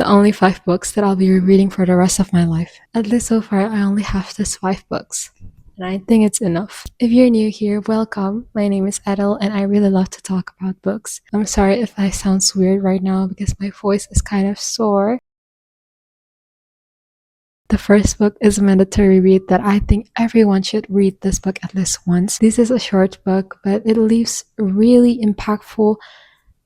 The only 5 books that I'll be reading for the rest of my life. At least so far, I only have these 5 books. And I think it's enough. If you're new here, welcome. My name is Edel, and I really love to talk about books. I'm sorry if I sound weird right now because my voice is kind of sore. The first book is a mandatory read that I think everyone should read this book at least once. This is a short book, but it leaves really impactful.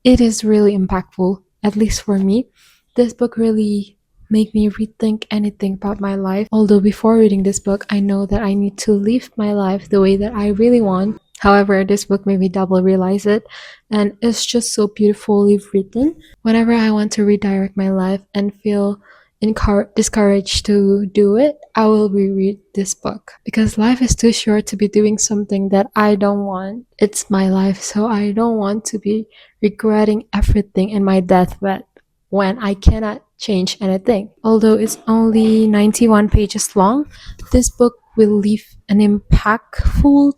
It is really impactful, at least for me. This book really made me rethink anything about my life. Although before reading this book, I know that I need to live my life the way that I really want. However, this book made me double realize it, and it's just so beautifully written. Whenever I want to redirect my life and feel discouraged to do it, I will reread this book because life is too short to be doing something that I don't want. It's my life, so I don't want to be regretting everything in my deathbed when I cannot change anything. Although it's only 91 pages long, this book will leave an impactful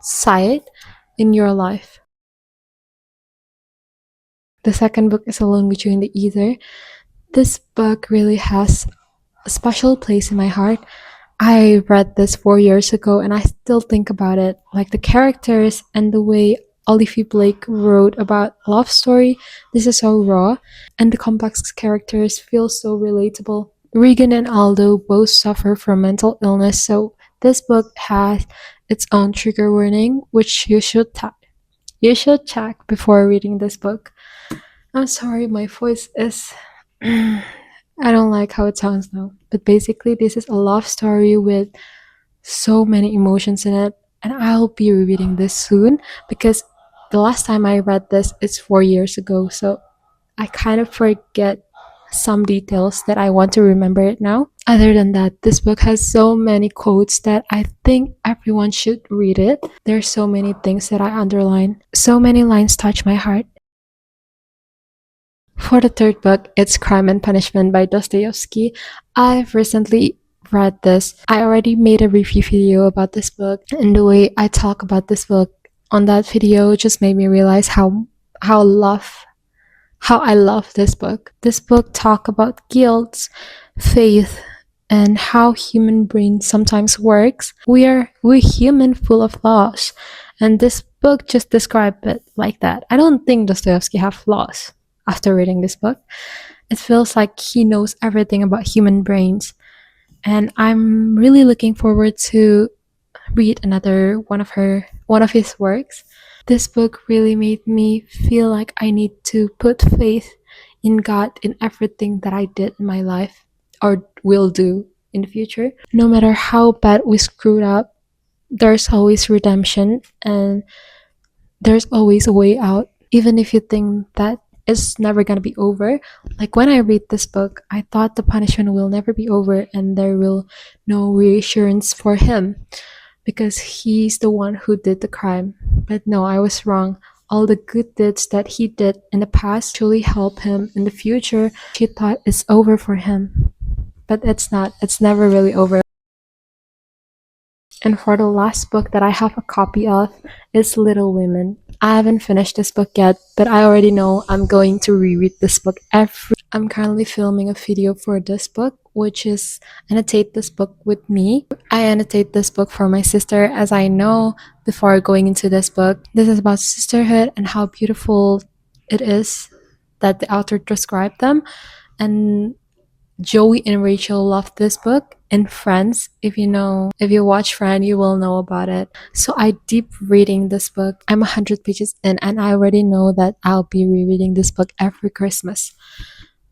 side in your life. The second book is Alone Between the Ether. This book really has a special place in my heart. I read this 4 years ago and I still think about it. Like the characters and the way Olivia Blake wrote about love story. This is so raw and the complex characters feel so relatable. Regan and Aldo both suffer from mental illness, so this book has its own trigger warning, which you should check before reading this book. I'm sorry, my voice is I don't like how it sounds now. But basically, this is a love story with so many emotions in it. And I'll be rereading this soon because the last time I read this is 4 years ago. So I kind of forget some details that I want to remember it now. Other than that, this book has so many quotes that I think everyone should read it. There's so many things that I underline. So many lines touch my heart. For the third book, it's Crime and Punishment by Dostoevsky. I've recently read this. I already made a review video about this book, and the way I talk about this book on that video just made me realize how love how I love this book. This book talk about guilt, faith, and how human brain sometimes works. We're human full of flaws, and this book just described it like that. I don't think Dostoevsky have flaws. After reading this book, it feels like he knows everything about human brains, and I'm really looking forward to read another one of his works. This book really made me feel like I need to put faith in God in everything that I did in my life or will do in the future. No matter how bad we screwed up, there's always redemption and there's always a way out. Even if you think that it's never gonna be over. Like when I read this book, I thought the punishment will never be over and there will no reassurance for him because he's the one who did the crime. But no, I was wrong. All the good deeds that he did in the past truly help him in the future. She thought it's over for him, but it's not. It's never really over. And for the last book that I have a copy of is Little Women. I haven't finished this book yet, but I already know I'm going to reread this book every. I'm currently filming a video for this book, which is annotate this book with me. I annotate this book for my sister as I know before going into this book. This is about sisterhood and how beautiful it is that the author described them. And Joey and Rachel loved this book. And Friends, if you watch Friends, you will know about it. So I deep reading this book. I'm 100 pages in, and I already know that I'll be rereading this book every Christmas.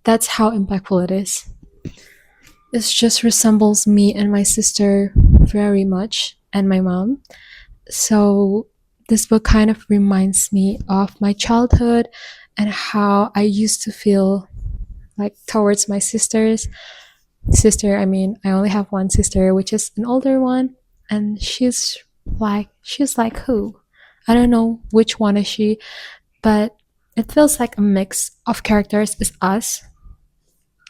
That's how impactful it is. It just resembles me and my sister very much, and my mom. So this book kind of reminds me of my childhood and how I used to feel like towards my sister. I mean, I only have one sister, which is an older one, and she's like who? I don't know which one is she, but it feels like a mix of characters is us.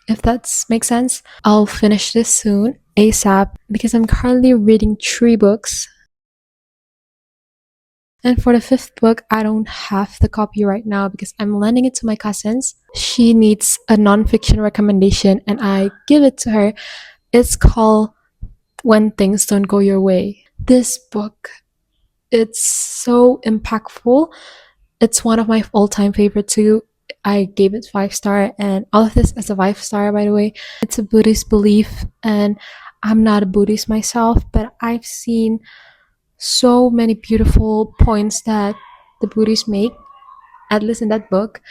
If that makes sense, I'll finish this soon, ASAP, because I'm currently reading 3 books. And for the fifth book, I don't have the copy right now because I'm lending it to my cousins. She needs a nonfiction recommendation and I give it to her. It's called When Things Don't Go Your Way. This book, it's so impactful. It's one of my all-time favorite too. I gave it 5 star, and all of this is a 5 star, by the way. It's a Buddhist belief, and I'm not a Buddhist myself, but I've seen so many beautiful points that the Buddhists make, at least in that book.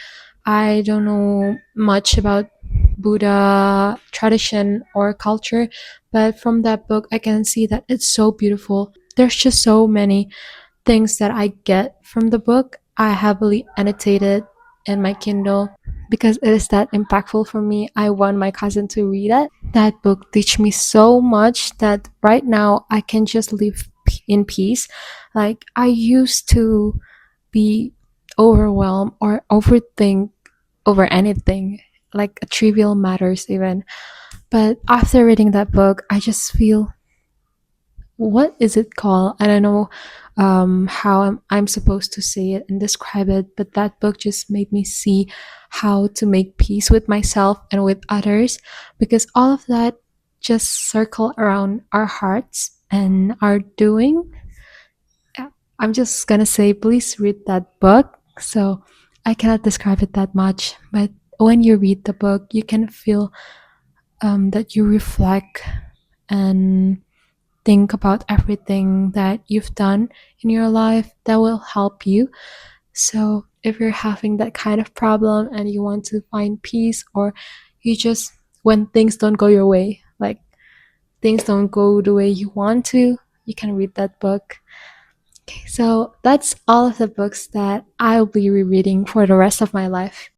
I don't know much about Buddha tradition or culture, but from that book, I can see that it's so beautiful. There's just so many things that I get from the book. I heavily annotated in my Kindle because it is that impactful for me. I want my cousin to read it. That book teach me so much that right now I can just live in peace. Like I used to be overwhelmed or overthink over anything, like trivial matters even. But after reading that book, I just feel, what is it called? I don't know how I'm supposed to say it and describe it, but that book just made me see how to make peace with myself and with others, because all of that just circle around our hearts and our doing. Yeah, I'm just gonna say, please read that book. So I cannot describe it that much, but when you read the book, you can feel that you reflect and think about everything that you've done in your life that will help you. So, if you're having that kind of problem and you want to find peace, or you just, when things don't go your way, like things don't go the way you want to, you can read that book. Okay, so that's all of the books that I'll be rereading for the rest of my life.